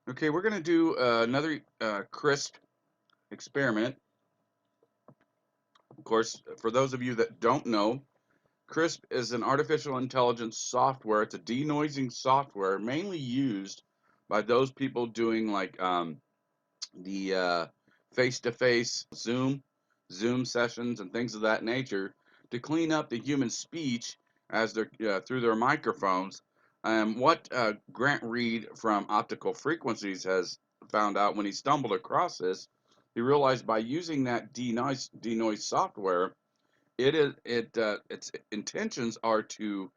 Okay, we're going to do another KRISP experiment. Of course, for those of you that don't know, KRISP is an artificial intelligence software. It's a denoising software mainly used by those people doing like the face-to-face Zoom sessions and things of that nature to clean up the human speech as they're through their microphones. What Grant Reed from Optical Frequencies has found out when he stumbled across this, he realized by using that denoise software, its intentions are to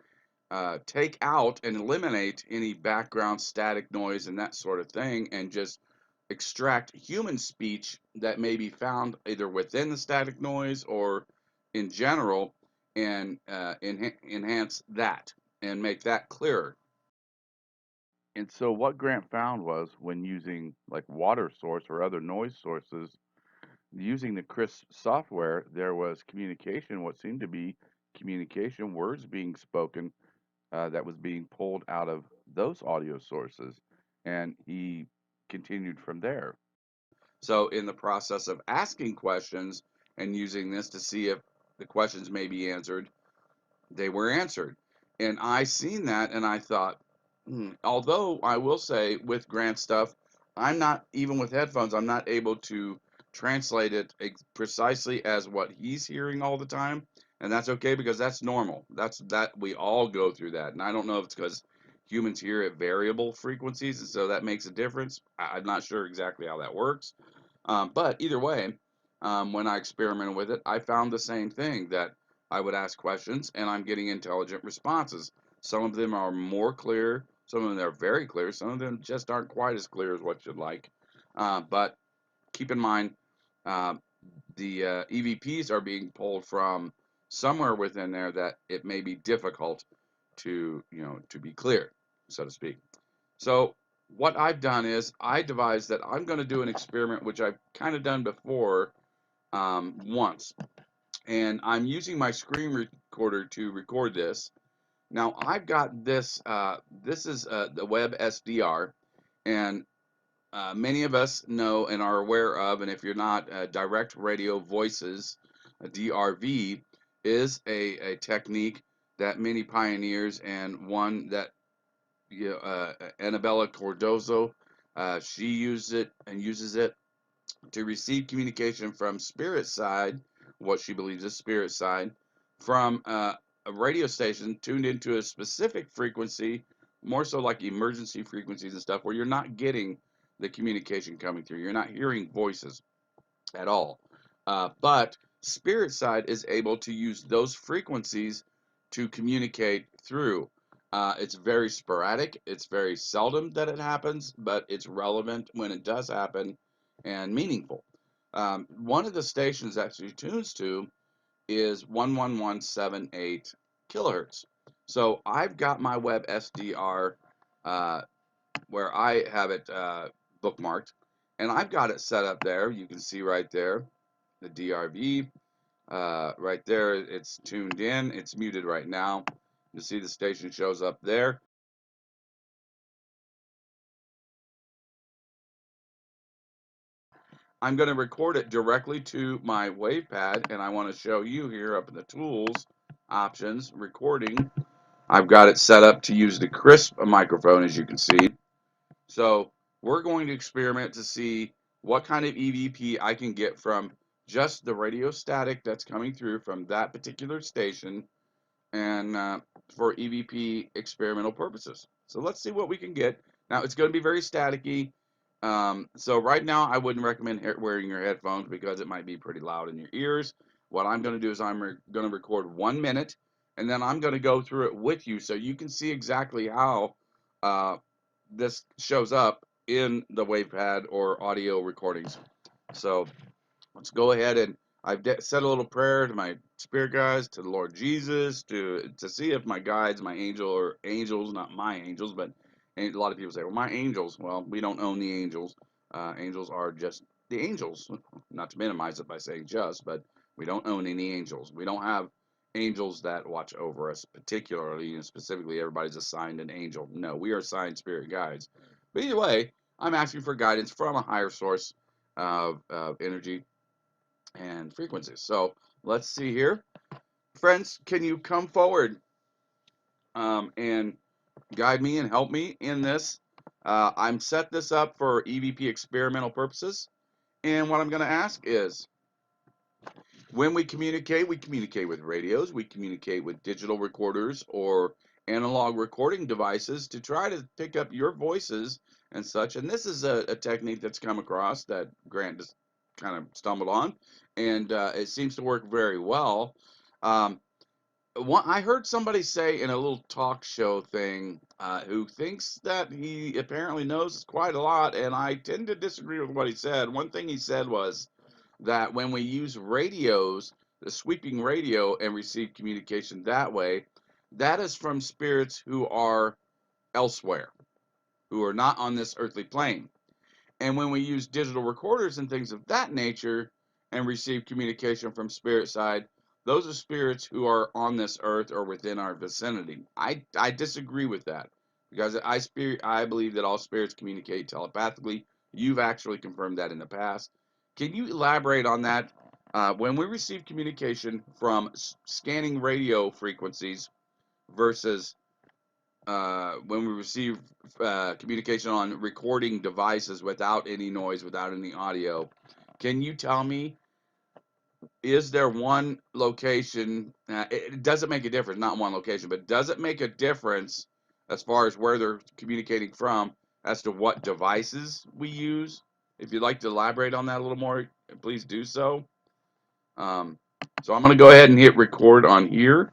take out and eliminate any background static noise and that sort of thing, and just extract human speech that may be found either within the static noise or in general, and enhance that and make that clearer. And so what Grant found was when using like water source or other noise sources, using the KRISP software, there was communication, what seemed to be communication, words being spoken that was being pulled out of those audio sources. And he continued from there. So, in the process of asking questions and using this to see if the questions may be answered, they were answered. And I seen that and I thought, although I will say with Grant stuff, I'm not, even with headphones, I'm not able to translate it precisely as what he's hearing all the time. And that's okay because that's normal. That we all go through that. And I don't know if it's because humans hear at variable frequencies and so that makes a difference. I'm not sure exactly how that works. But either way, when I experimented with it, I found the same thing, that I would ask questions and I'm getting intelligent responses. Some of them are more clear, some of them are very clear, some of them just aren't quite as clear as what you'd like. But keep in mind, uh, the EVPs are being pulled from somewhere within there that it may be difficult to, to be clear, so to speak. So what I've done is I devised that I'm going to do an experiment which I've kind of done before once, and I'm using my screen recorder to record this. Now I've got this. This is the web SDR, and many of us know and are aware of, and if you're not, direct radio voices, DRV, is a technique that many pioneers, and one that Annabella Cordozo, she used it and uses it to receive communication from spirit side, what she believes is spirit side, from a radio station tuned into a specific frequency, more so like emergency frequencies and stuff, where you're not getting the communication coming through. You're not hearing voices at all. But spirit side is able to use those frequencies to communicate through. It's very sporadic. It's very seldom that it happens, but it's relevant when it does happen and meaningful. One of the stations that she tunes to is 11178 kilohertz. So I've got my web SDR uh, where I have it bookmarked, and I've got it set up there. You can see right there the DRV right there. It's tuned in. It's muted right now. You see the station shows up there. I'm going to record it directly to my WavePad, and I want to show you here up in the tools options recording. I've got it set up to use the KRISP microphone, as you can see. So we're going to experiment to see what kind of EVP I can get from just the radio static that's coming through from that particular station, and for EVP experimental purposes. So let's see what we can get. Now it's going to be very staticky. So right now I wouldn't recommend wearing your headphones because it might be pretty loud in your ears. What I'm going to do is I'm going to record 1 minute, and then I'm going to go through it with you so you can see exactly how uh, this shows up in the WavePad or audio recordings. So let's go ahead, and I've said a little prayer to my spirit guides, to the Lord Jesus, to see if my guides, my angel or angels, not my angels, but a lot of people say, well, my angels. Well, we don't own the angels. Angels are just the angels. Not to minimize it by saying just, but we don't own any angels. We don't have angels that watch over us, particularly and specifically. Everybody's assigned an angel. No, we are assigned spirit guides. But either way, I'm asking for guidance from a higher source of energy and frequencies. So let's see here. Friends, can you come forward and guide me and help me in this? I'm set this up for EVP experimental purposes. And what I'm going to ask is, when we communicate with radios, we communicate with digital recorders or analog recording devices to try to pick up your voices and such. And this is a technique that's come across that Grant just kind of stumbled on, and it seems to work very well. Um, I heard somebody say in a little talk show thing who thinks that he apparently knows quite a lot, and I tend to disagree with what he said. One thing he said was that when we use radios, the sweeping radio, and receive communication that way, that is from spirits who are elsewhere, who are not on this earthly plane. And when we use digital recorders and things of that nature and receive communication from spirit side, those are spirits who are on this earth or within our vicinity. I disagree with that because I believe that all spirits communicate telepathically. You've actually confirmed that in the past. Can you elaborate on that? When we receive communication from scanning radio frequencies versus when we receive communication on recording devices without any noise, without any audio, can you tell me, is there one location? It doesn't make a difference, not one location, but does it make a difference as far as where they're communicating from as to what devices we use? If you'd like to elaborate on that a little more, please do so. Um, so I'm going to go ahead and hit record on here.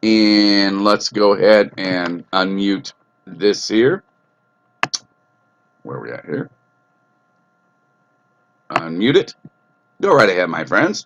And let's go ahead and unmute this here. Where are we at here? Unmute it. Go right ahead, my friends.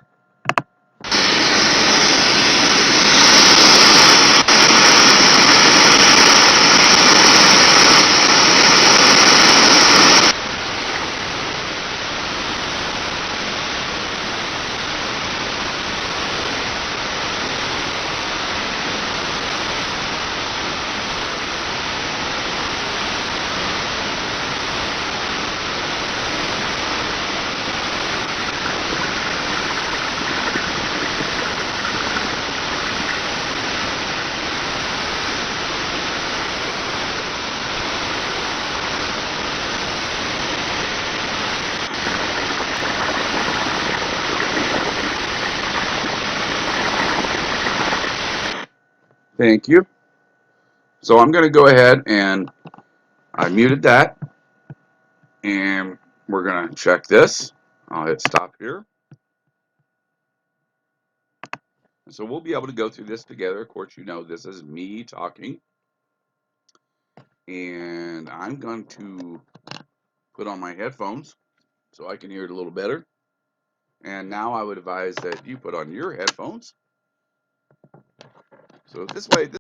Thank you. So I'm going to go ahead and I muted that. And we're going to check this. I'll hit stop here. So we'll be able to go through this together. Of course, you know this is me talking. And I'm going to put on my headphones so I can hear it a little better. And now I would advise that you put on your headphones. So this way, this is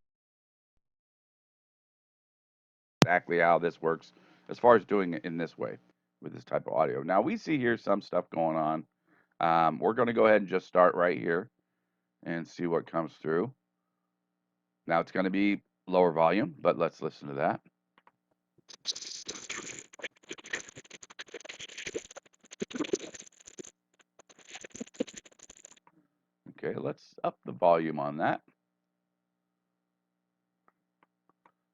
exactly how this works as far as doing it in this way with this type of audio. Now we see here some stuff going on. We're going to go ahead and just start right here and see what comes through. Now it's going to be lower volume, but let's listen to that. Okay, let's up the volume on that.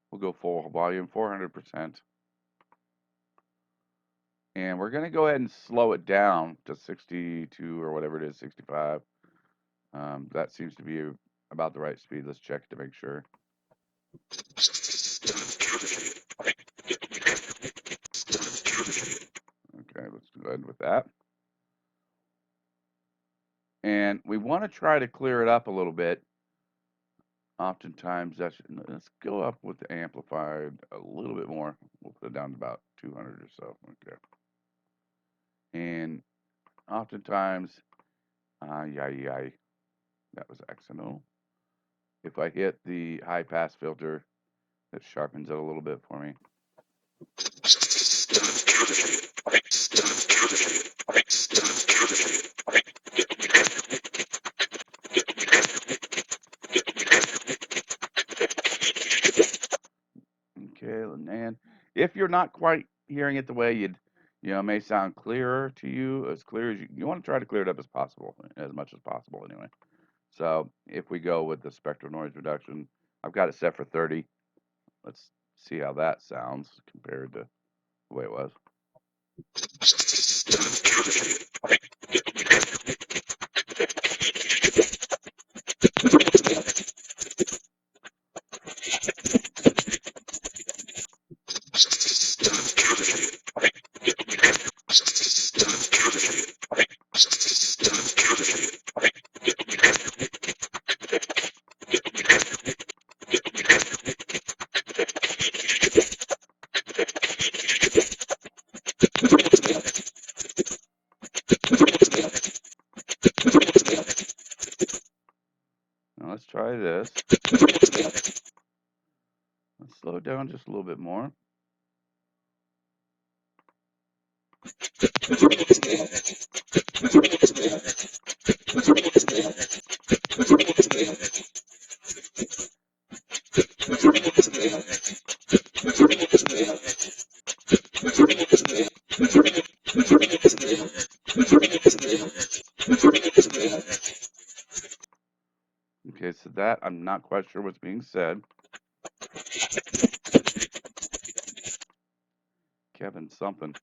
We'll go full volume, 400%. And we're going to go ahead and slow it down to 62 or whatever it is, 65. That seems to be about the right speed. Let's check to make sure. Okay, let's go ahead with that. And we want to try to clear it up a little bit. Oftentimes, let's go up with the amplified a little bit more. We'll put it down to about 200 or so. Okay. And oftentimes, that was accidental. If I hit the high pass filter, it sharpens it a little bit for me. Okay, and if you're not quite hearing it the way it may sound clearer to you, as clear as you want to try to clear it up as much as possible anyway. So if we go with the spectral noise reduction, I've got it set for 30. Let's see how that sounds compared to the way it was. Now let's try this. Let's slow it down just a little bit more. Okay, so that I'm not quite sure what's being said. Kevin something.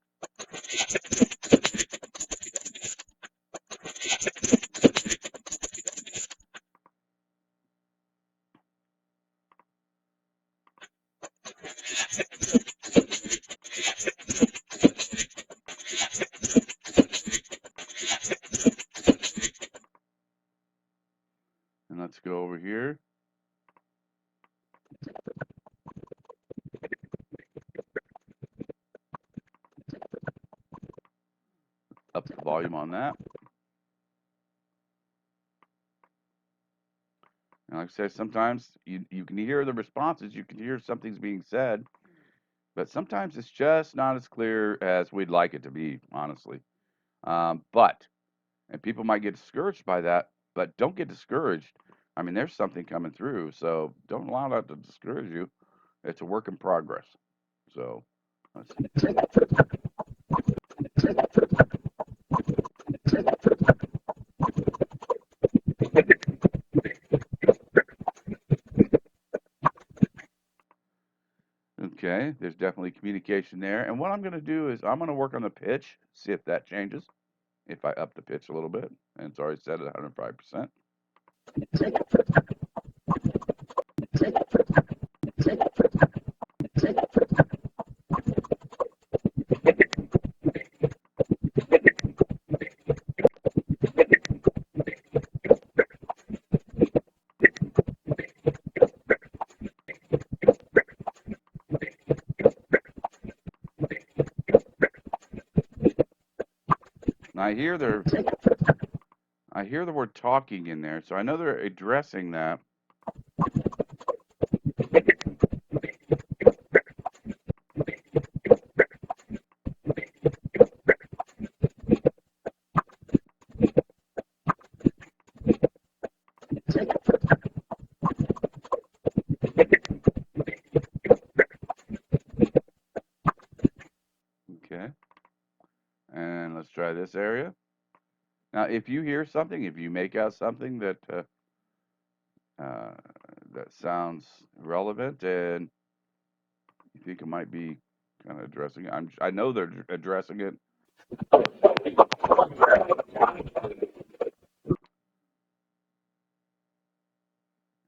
And let's go over here. Up the volume on that. And like I said, sometimes you can hear the responses, you can hear something's being said, but sometimes it's just not as clear as we'd like it to be, honestly. And people might get discouraged by that, but don't get discouraged. I mean, there's something coming through, so don't allow that to discourage you. It's a work in progress. So, let's see. Okay, there's definitely communication there. And what I'm going to do is I'm going to work on the pitch, see if that changes. If I up the pitch a little bit, and it's already set at 105%. And I hear the word talking in there, so I know they're addressing that. Okay. And let's try this area. Now, if you hear something, if you make out something that that sounds relevant and you think it might be kind of addressing it, I know they're addressing it.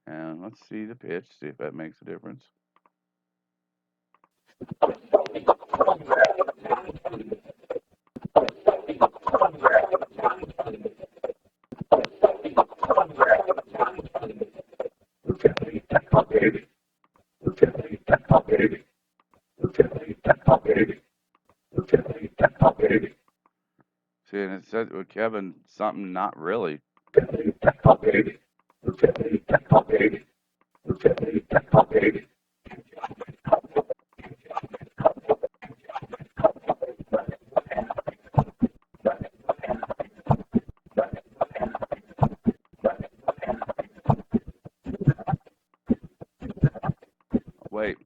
And let's see the pitch, see if that makes a difference. See, and it says with Kevin something not really. Wait.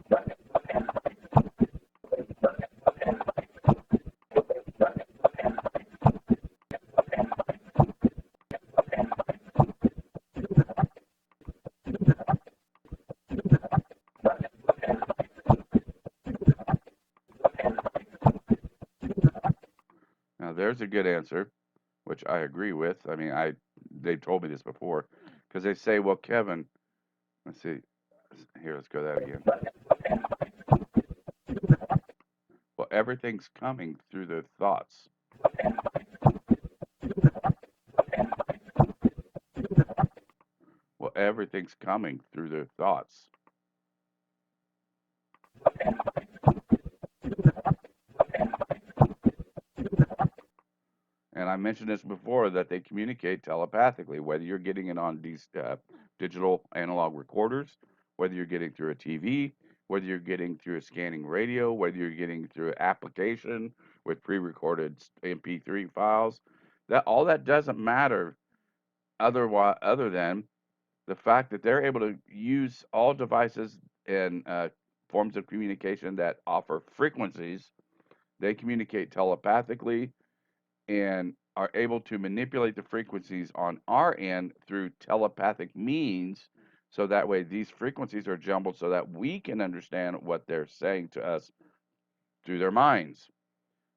there's a good answer, which I agree with. I mean, they've told me this before, because they say, well, Kevin, let's see, here, let's go that again. Well, everything's coming through their thoughts. Well, everything's coming through their thoughts. And I mentioned this before that they communicate telepathically, whether you're getting it on these digital analog recorders, whether you're getting through a TV, whether you're getting through a scanning radio, whether you're getting through an application with pre-recorded MP3 files. That all that doesn't matter other than the fact that they're able to use all devices and forms of communication that offer frequencies. They communicate telepathically and are able to manipulate the frequencies on our end through telepathic means. So that way, these frequencies are jumbled so that we can understand what they're saying to us through their minds.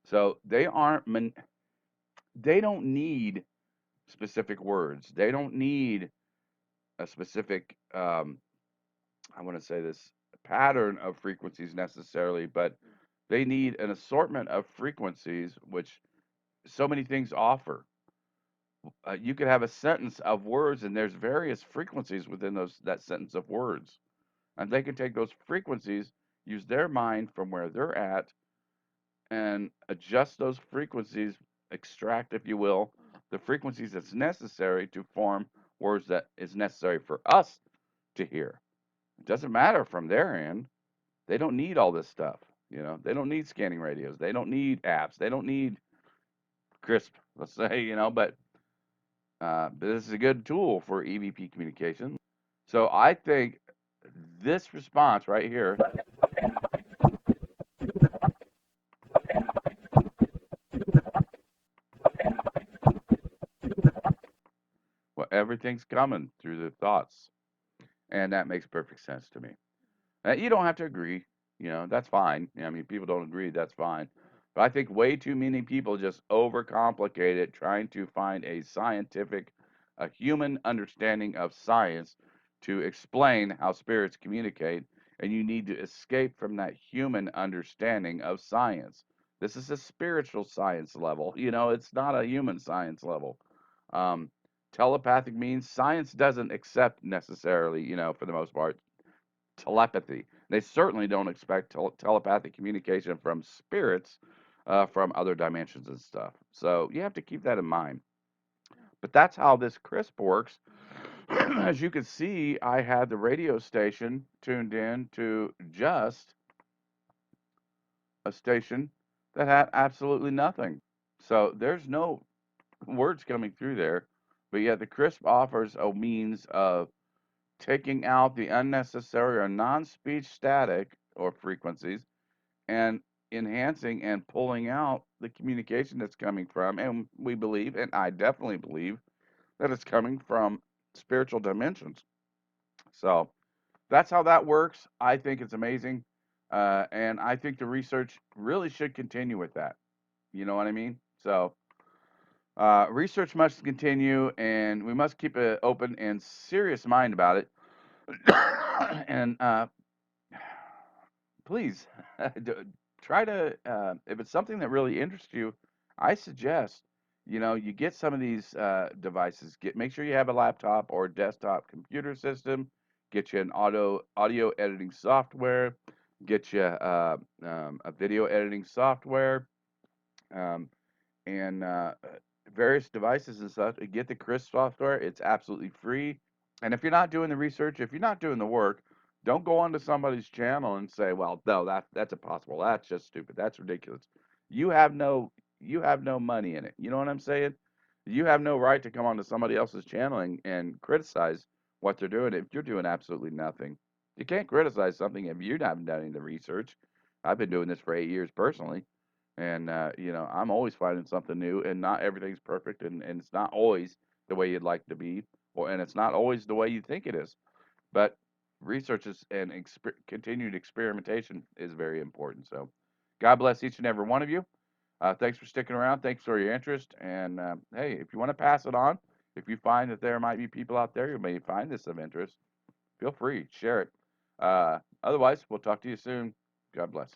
So they don't need specific words. They don't need a specific, I want to say this, pattern of frequencies necessarily, but they need an assortment of frequencies, which so many things offer. You could have a sentence of words, and there's various frequencies within that sentence of words, and they can take those frequencies, use their mind from where they're at, and adjust those frequencies, extract, if you will, the frequencies that's necessary to form words that is necessary for us to hear. It doesn't matter from their end. They don't need all this stuff. They don't need scanning radios. They don't need apps. They don't need KRISP, let's say, but this is a good tool for EVP communication. So I think this response right here, well, everything's coming through the thoughts. And that makes perfect sense to me. You don't have to agree. That's fine. I mean, people don't agree. That's fine. But I think way too many people just overcomplicate it, trying to find a human understanding of science to explain how spirits communicate. And you need to escape from that human understanding of science. This is a spiritual science level. It's not a human science level. Um, Telepathic means science doesn't accept necessarily, for the most part, telepathy. They certainly don't expect telepathic communication from spirits from other dimensions and stuff. So you have to keep that in mind. But that's how this CRISP works. As you can see, I had the radio station tuned in to just a station that had absolutely nothing. So there's no words coming through there. But yet the CRISP offers a means of taking out the unnecessary or non-speech static or frequencies and enhancing and pulling out the communication that's coming from, and we believe, and I definitely believe, that it's coming from spiritual dimensions. So that's how that works. I think it's amazing. And I think the research really should continue with that. You know what I mean? So research must continue, and we must keep an open and serious mind about it. And please try to, if it's something that really interests you, I suggest, you get some of these devices. Make sure you have a laptop or desktop computer system. Get you an audio editing software. Get you a video editing software, um, and various devices and such. Get the CRISP software. It's absolutely free. And if you're not doing the research, if you're not doing the work, don't go onto somebody's channel and say, "Well, no, that's impossible. That's just stupid. That's ridiculous." You have no you have no money in it. You know what I'm saying? You have no right to come onto somebody else's channel and criticize what they're doing if you're doing absolutely nothing. You can't criticize something if you haven't done any of the research. I've been doing this for 8 years personally, and I'm always finding something new, and not everything's perfect, and it's not always the way you'd like it to be, and it's not always the way you think it is. But research and continued experimentation is very important. So, God bless each and every one of you. Thanks for sticking around. Thanks for your interest. And hey, if you want to pass it on, if you find that there might be people out there who may find this of interest, feel free, share it. Otherwise, we'll talk to you soon. God bless.